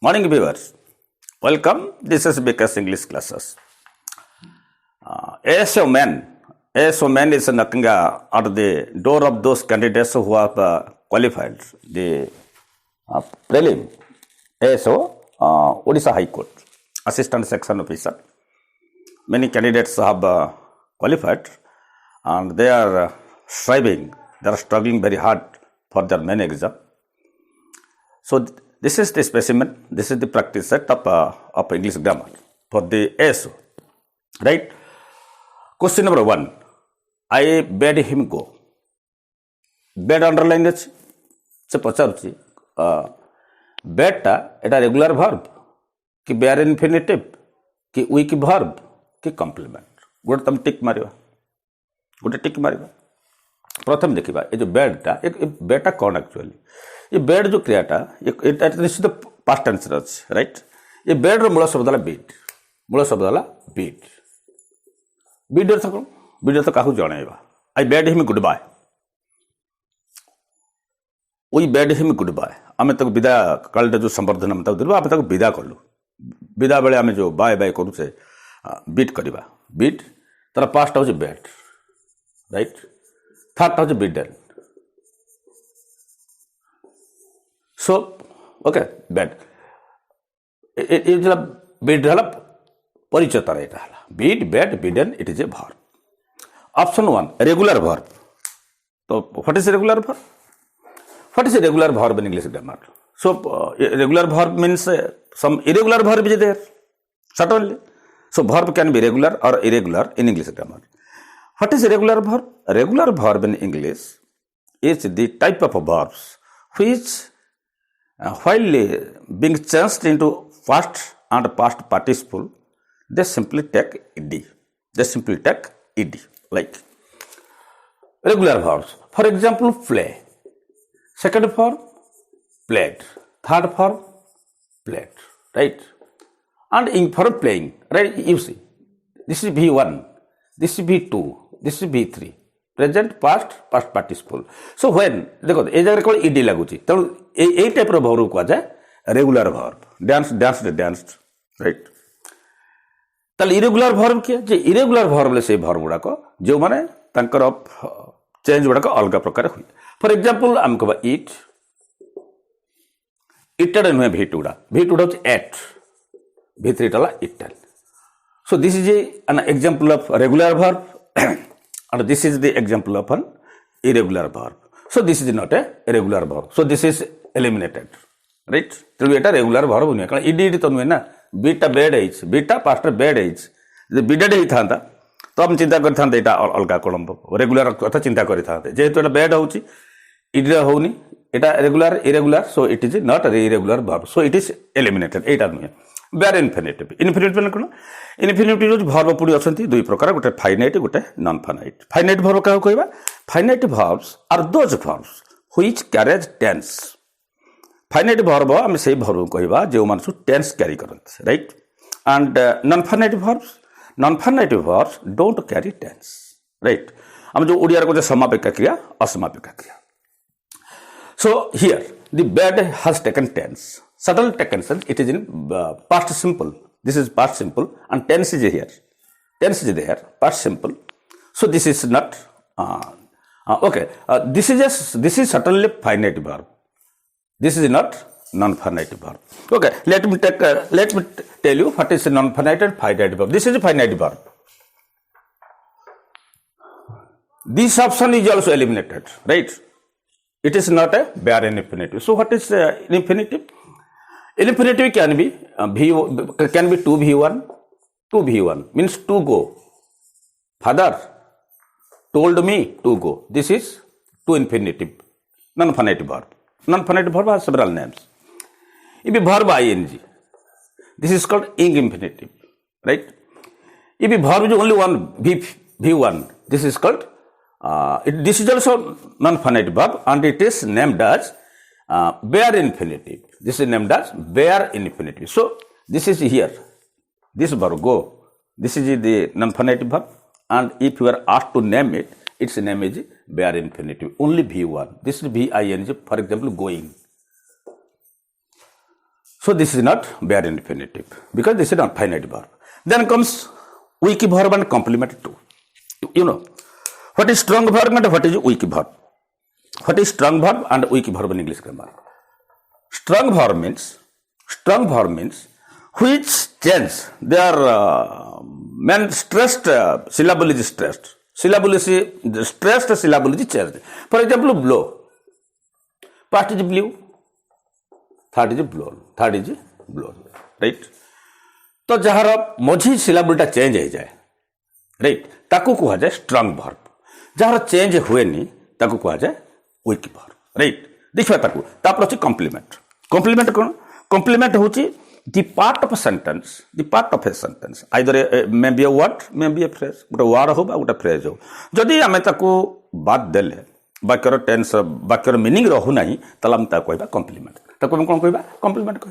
Morning viewers, welcome. This is Vikas English classes. ASO man is knocking at the door of those candidates who have qualified the prelim. ASO, Odisha High Court, Assistant Section Officer. Many candidates have qualified and they are striving, they are struggling very hard for their main exam. So this is the specimen, this is the practice set of English grammar for the ASO, right? Question number 1, I bade him go. Bed underline ଅଛି ସେ ପଚାରୁଛି ବେଡ୍ଟା ଏଟା regular verb କି Bear ଇନଫିନିଟିଭ କି weak verb କି complement ଗୋଟେ ତମେ ଟିକ୍ ମାରିବା ପ୍ରଥମେ ଦେଖିବା ଏ ଯେଉଁ ବେଡ୍ଟା କ'ଣ ଆକ୍ଚୁଆଲି ये बेड जो क्रियाटा निश्चित पास्ट टेंस अच्छे राइट ये बेड मूल शब्द है बीट बीड अर्थ कौन बीड अर्थ क्या जनइबा I bade him goodbye we bade him goodbye आम तक विदा काल जो संबर्धन आम देलु आम तक विदा कलु विदा बेले आम जो बाय बाय करुचे बीट करवा बीट तार पास्ट हूँ बेड राइट थर्ड हूँ Biden So, okay, bad. It bid परिचय तार এটা হলা bid bad bidden it is a verb. Option 1 regular verb. So what is a regular verb? What is a regular verb in English grammar? So regular verb means some irregular verb is there certainly. So verb can be regular or irregular in English grammar. What is a regular verb? A regular verb in English is the type of verbs which while being changed into past and past participle, they simply take ed. Like regular verbs. For example, play. Second verb, played. Third verb, played. Right? And in for playing, right? You see, this is V1, this is V2, this is V3. Present past participle so when देखो ए जगह केवल ED लगुच तेणु यही type verb कहुए regular verb डांस right ताल इरेगुलर भर्व किए जे इरेगुलर भर्व से भर्व गुड़ाक जो मैंने चेंज गुड़ाक अलग प्रकार हुए फॉर एग्जांपल आम कह इट इटेड नुहे V2 हूँ ate V3 eated so this is an example of regular verb and this is the example of an irregular verb. So this is not a regular verb. So this is eliminated. Right? So এটা regular verb नहीं है कारण ED तो नहीं ना बीटा बेड एज बीटा पास्टर बेड एज जो बीडेड ही था तो हम चिंता करते हैं इटा अलग कौन रेगुलर कथा चिंता करते हैं जेहेतु एटा बेड होची इडी होनी एटा regular irregular so it is not a irregular verb. So it is eliminated. एटा नहीं है बेयर इनफिनिटिव इनफिनिटिव कौन इनफिनिटिव भर्व पुणी अच्छा दुई प्रकार गोटे फाइनाइट गोटे नॉन फाइनाइट फाइनाइट भर्व क्या कहवा finite verbs are those verbs which carries tense finite verb um से भर्व कहवा जो मान टेंस कैरी करते right and non finite verbs don't carry tense right um जो ओडिया गोटे समापिका क्रिया असमापिका क्रिया सो हियर द बेड has taken tense Subtle taken sense, it is in past simple. This is past simple and tense is here. Tense is there, past simple. So this is not, okay, this is certainly finite verb. This is not non-finite verb. Okay, let me tell you what is a non-finite and finite verb. This is a finite verb. This option is also eliminated, right? It is not a bare infinitive. So what is infinitive? Infinitive can be 2v1. 2v1 means to go. Father told me to go. This is to infinitive. Non-finite verb. Non-finite verb has several names. If a verb ing, this is called ing infinitive, right? If a verb is only one v1, this is called this is also non-finite verb and it is named as bare infinitive. This is named as bare infinitive. So this is here. This verb go. This is the non-finite verb, and if you are asked to name it, its name is bare infinitive. Only V1. This is VIN. For example, going. So this is not bare infinitive because this is not finite verb. Then comes weak verb and complement too. You know what is strong verb and what is weak verb. What is strong verb and weak verb in English grammar? Strong verb means which change their main stressed syllable is stressed. Syllable is stressed, syllable is changed. For example, blow. Past is blew. Third is blown. Third is blown. Right? तो जहार मझी सिलाबलटा change हो जाए right ताकू कह जाए स्ट्रंग verb जहार change हुए नहीं ताकू कह जाए वीक वर्ब राइट देखिए ताकू तापर अछि कॉम्प्लीमेंट कॉम्प्लीमेंट कोन कॉम्प्लीमेंट होची the part of a sentence either may be a word may be a phrase गोटे वर्ड हो गोटे फ्रेज हो जदि आमे ताकू बात देले वाक्यर टेंस वाक्यर मीनिंग रहू नाही तला हम ता कहबा कॉम्प्लीमेंट ताकू हम कोन कहबा कॉम्प्लीमेंट कह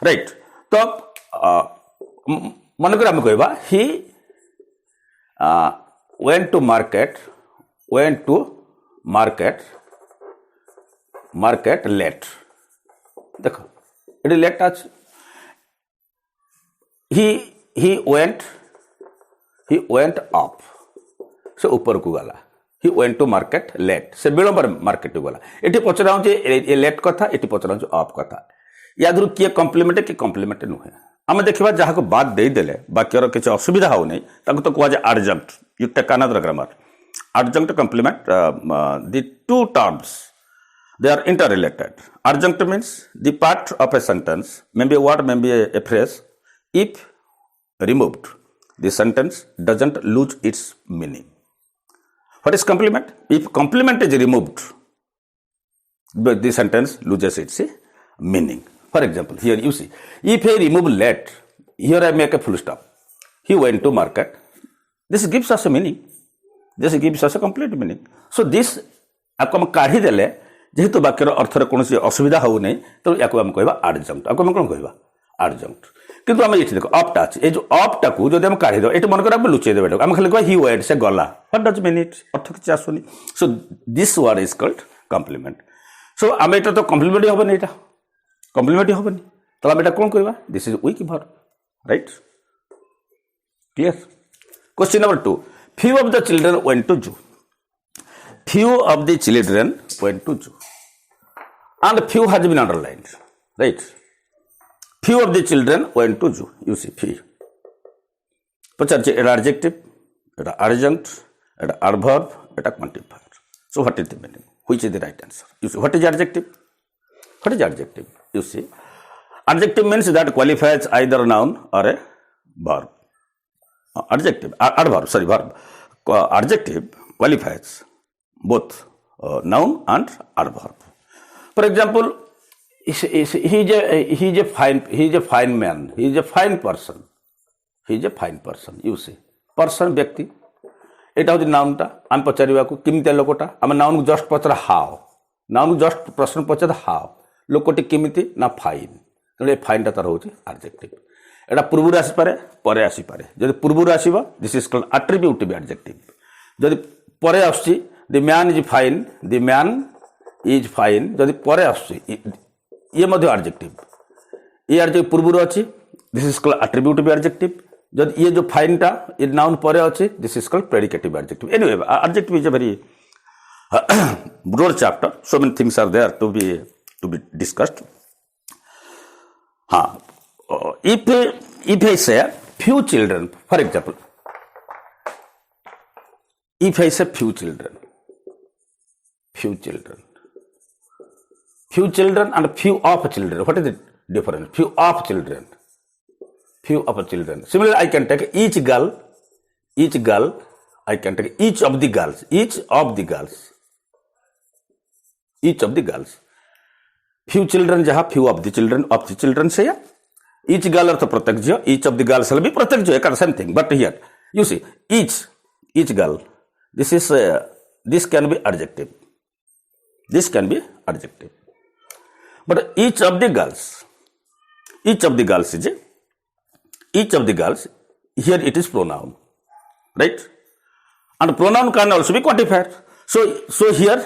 राइट तो मन कर कहबा ही went to market late देखो ये लेट आज he went up से ऊपर को गला he went to market late से विलंबर मार्केट को गला एठी पचरा हो जे लेट कथा एठी पचरा हो अप कथा यादरु किए कॉम्प्लीमेंट कि कॉम्प्लीमेंट नुहे आम देखा जहाँ को बात देदेले वाक्यर किसी असुविधा हो नहीं तो कहुए adjunct you take another grammar adjunct complement the two terms they are interrelated. Adjunct means the part of a sentence, maybe a word, maybe a phrase, if removed, the sentence doesn't lose its meaning. What is complement? If complement is removed, the sentence loses its meaning. For example, here you see, if I remove late, here I make a full stop. He went to market. This gives us a meaning. This gives us a complete meaning. So this, आपको हम काढ़ी देले जेहेतु वाक्यर अर्थर कौन असुविधा हो नहीं तो या कहवा आडजंक्ट आपको कौन कहवा आडजंक्ट किंतु आम ये देख अपटा अच्छे ये जो अपटा को जो हम काढ़ी दे मन कर लुचे देवे आम खाली कह हि वेड से गला व्हाट डज मीन इट अर्थ किसी आसुनी so this word is called complement so um यहाँ तो कॉम्प्लीमेंट हेनी यहाँ कॉम्प्लीमेंट हेनी तो आम यहाँ कौन कहवा this is weak verb right clear question number 2 few of the children went to zoo few of the children went to zoo and few has been underlined right few of the children went to zoo you see few Pachar Etah adjective Etah adjunct Etah adverb Etah quantifier so what is the meaning which is the right answer you see what is adjective you see adjective means that qualifies either noun or a verb adjective qualifies both noun and adverb. For example, he is a fine man. He is a fine person. He is a fine person. You see, person व्यक्ति. एटा होती noun टा आम पचारिबा को किमिते लोकटा आम noun को just पचरा how noun को just प्रश्न पचरा हाउ लोकटी किमिते ना फाइन तो फाइन टा तार होची एडजेक्टिव एटा पूर्वरु आसी पारे परे आसी पारे जदि पूर्वरु आसीबो दिस इज कॉल्ड एट्रिब्यूटिव एडजेक्टिव जदि परे आसी the man is fine जदि परे आसुची ये मध्य एडजेक्टिव ये एडजेक्टिव पूर्वरु अछि दिस इज कॉल्ड एट्रिब्यूटिव एडजेक्टिव जदि ये जो फाइन टा ये नाउन परे अछि this is called predicative adjective anyway adjective is a very broad chapter so many things are there to be discussed if I say few children for example if I say few children and few of children what is the difference few of children similarly I can take each girl I can take each of the girls few children jaha few of the children से each girl अर्थ प्रत्येक झियो each of the girls will be प्रत्येक झियो same thing but here you see each girl this can be adjective but each of the girls here it is pronoun right and pronoun can also be quantifier so here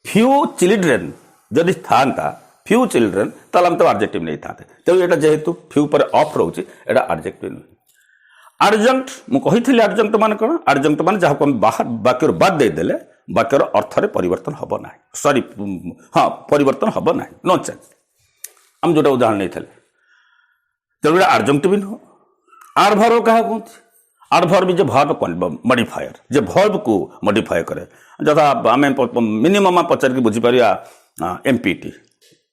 few children jodi thanta few children ताल हम तो adjective नहीं था तेणु यहाँ जेहेतु few पर of रोचे एटा एडजेक्टिव नुहे एडजंक्ट मुझे एडजंक्ट मान कौन एडजंक्ट मान जहाँ को बाहर वाक्यर बाद देदेले वाक्यर अर्थरे परिवर्तन हम ना सॉरी हाँ परिवर्तन हम ना नो चेंज आम जोटा उदाहरण नहीं थे तेणु एडजंक्ट भी नुह एडवर्ब क्या कहते adverb is a verb modifier जे वर्ब को मॉडिफाई करे जथा आम मिनिमम पचार बुझीपर एमपीटी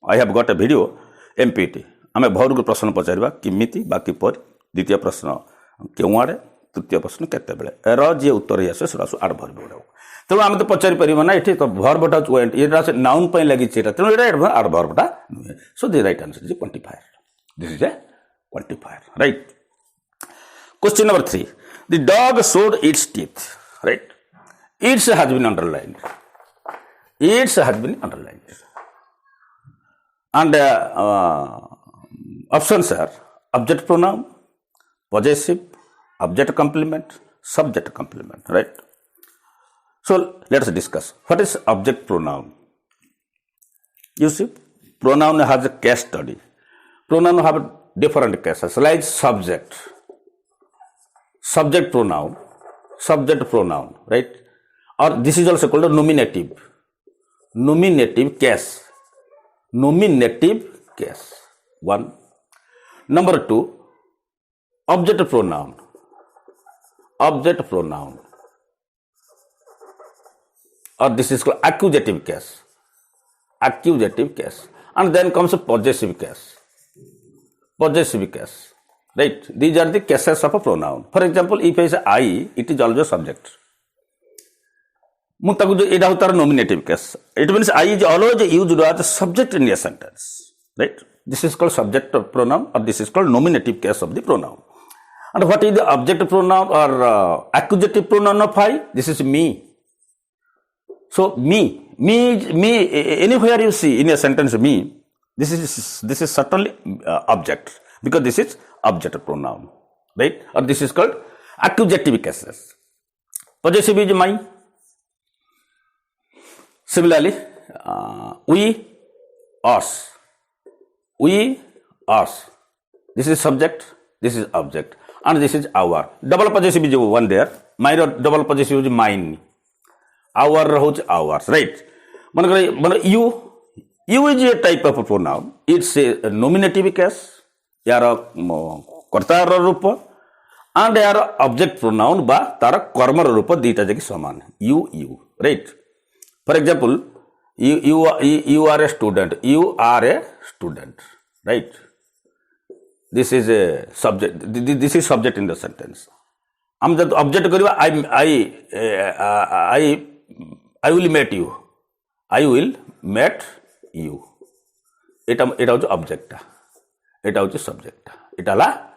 I have got a video एमपीटी आम वर्ब को प्रश्न पचार किमिति बा किपर द्वितीय प्रश्न क्यों आड़े तृतीय प्रश्न केते बेले एर जी उत्तर ही आसे सेटा एडवर्ब गुड़ा तेणु आम तो पचारि पार ना ये तो वर्बटा ये नाउन पर लगी तेणु ये एडवर्बटा नुहे so the right answer is quantifier this is a quantifier right question number 3 the dog showed its teeth right its has been underlined and options are object pronoun possessive object complement subject complement right so let's discuss what is object pronoun you see pronoun has a case study pronoun have different cases like subject pronoun right or this is also called a nominative case one number 2 object pronoun or this is called accusative case and then comes a possessive case right these are the cases of a pronoun for example if I say I it is always subject मुझे जो तार nominative case it means I is always used as a subject in a sentence right this is called subject pronoun or this is called nominative case of the pronoun and what is the object pronoun or accusative pronoun of I this is me so me anywhere you see in a sentence me this is certainly object because this is object pronoun right or this is called accusative cases possessive is my similarly we us this is subject this is object and this is our double possessive is one there my double possessive is mine our ours right man you is a type of a pronoun it's a nominative case यार कर्तार रूप and यार object pronoun बा तार कर्मर रूप दीटा जगह समान you right for example you are a student right this is a subject this is subject in the sentence हम जब object करिवा I will meet you एटा हो ऑब्जेक्ट एटा हूँ सब्जेक्ट एटा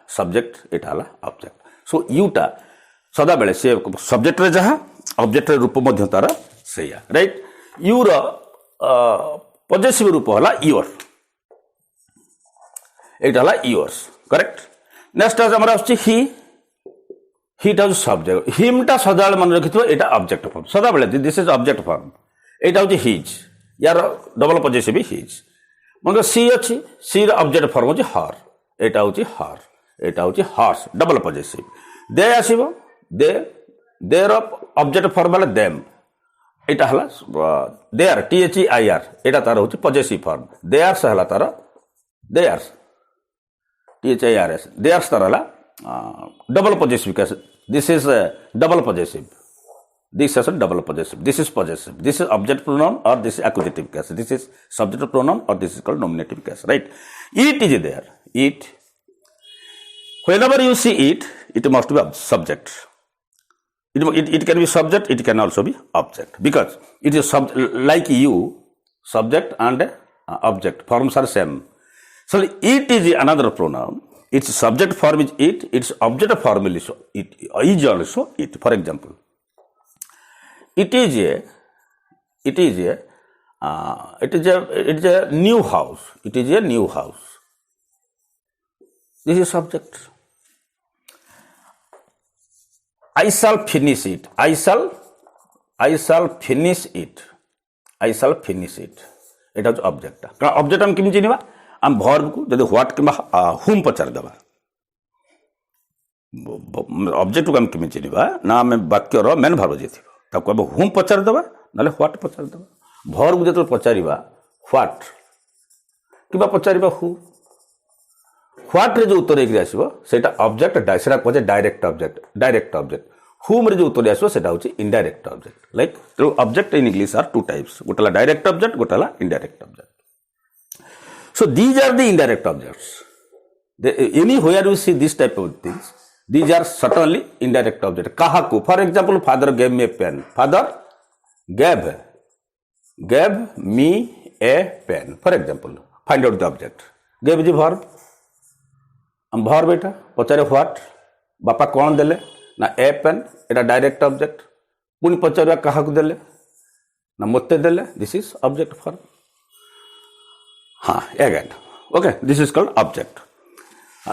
सब्जेक्ट एटा ऑब्जेक्ट सो यूटा सदा बेले से सब्जेक्ट रे जहाँ object रे रूप मध्य तार सेया राइट यूर पॉजिटिव रूप हला योर एटा हला योर्स करेक्ट नेक्स्ट आज हमर आछि ही टा सब्जेक्ट हिम टा सदा मन रखिथो एटा ऑब्जेक्ट फॉर्म सदा बेले दिस इज ऑब्जेक्ट फॉर्म एटा हूँ हिज यार डबल पॉजिटिव हिज मन सी अच्छी सी ऑब्जेक्ट फॉर्म होची हर एटा होची हर्स डबल पॉजिटिव दे आसीबो देर ऑब्जेक्ट फॉर्म वाला देम एटा हला देयर THEIR एटा तार होची पॉजिटिव फॉर्म देयर्स हला तार देयर्स THEIRS देयर्स तार हला double positive case this is double positive This is a double possessive. This is possessive. This is object pronoun or this is accusative case. This is subject pronoun or this is called nominative case. Right? It is there. It. Whenever you see it, it must be subject. It can be subject. It can also be object because it is like you, subject and object forms are same. So it is another pronoun. Its subject form is it. Its object form is also it. For example. It is a new house. It is a new house. This is subject. I shall finish it. I shall finish it. এটা হচ্ছে অবজেক্টটা। কারণ object আমি কেମିତି চিহ୍ନିବା ଆମେ ଭର୍ବକୁ ଯଦି what କିମ୍ବା whom ପଚାରିଦେବା ଅବଜେକ୍ଟକୁ ଆମେ କେମିତି ଚିହ୍ନିବା ନା ଆମେ ବାକ୍ୟର ମେନ୍ ଭର୍ବ ଯିଏ ଥିବ ତାକୁ ଆମେ ହୁମ୍ ପଚାରିଦେବା ନହେଲେ ହ୍ୱାଟ୍ ପଚାରିଦେବା। ଭର୍ବକୁ ଯେତେବେଳେ ପଚାରିବା ହ୍ୱାଟ୍ କିମ୍ବା ପଚାରିବା ହୁ, ହ୍ୱାଟ୍ରେ ଯେଉଁ ଉତ୍ତର ହେଇକି ଆସିବ ସେଇଟା ଅବଜେକ୍ଟ, ସେଇଟା କୁହାଯାଏ ଡାଇରେକ୍ଟ ଅବଜେକ୍ଟ। ହୁମ୍ରେ ଯେଉଁ ଉତ୍ତର ଆସିବ ସେଇଟା ହେଉଛି indirect object. Like object in English are two types, ଗୋଟେ ହେଲା ଡାଇରେକ୍ଟ ଅବଜେକ୍ଟ, ଗୋଟେ ହେଲା indirect object. So these are the indirect objects. Anywhere you see this type of things, these are certainly indirect objects. Kahaku, for example, father gave me a pen. Father gave me a pen. For example, find out the object. Gave is the verb. Verb eta pachare what? Bapa kon dele na a pen. Eta direct object. Puni pachare kahaku dele na motte dele. This is object verb. Again, okay, this is called object.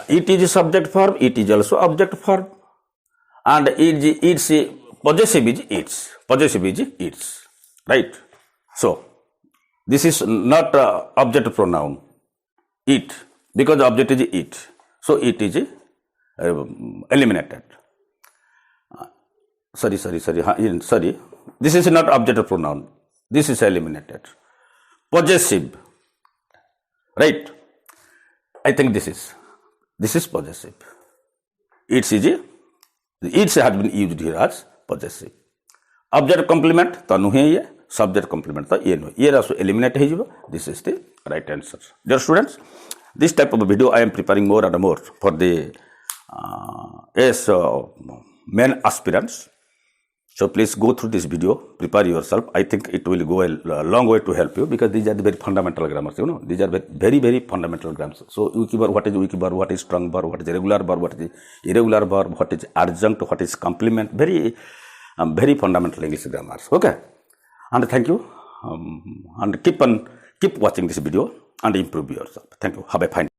It is a subject verb, it is also object verb, and its possessive is its, right? So this is not object pronoun it, because the object is it, so it is eliminated. Sorry, this is not object pronoun, this is eliminated. Possessive, right? I think this is possessive. Its has been used here as possessive. Object complement तो नुहे ये, subject complement तो ये नुहे, ये Raso eliminate है जीवो. This is the right answer. Dear students, this type of video I am preparing more and more for the men aspirants. So please go through this video, prepare yourself. I think it will go a long way to help you, because these are the very fundamental grammars, these are very, very fundamental grammars. So weak verb, what is weak verb, what is strong verb, what is regular verb, what is irregular verb, what is adjunct, what is complement, very fundamental English grammars, okay? And thank you, and keep watching this video and improve yourself. Thank you. Have a fine day.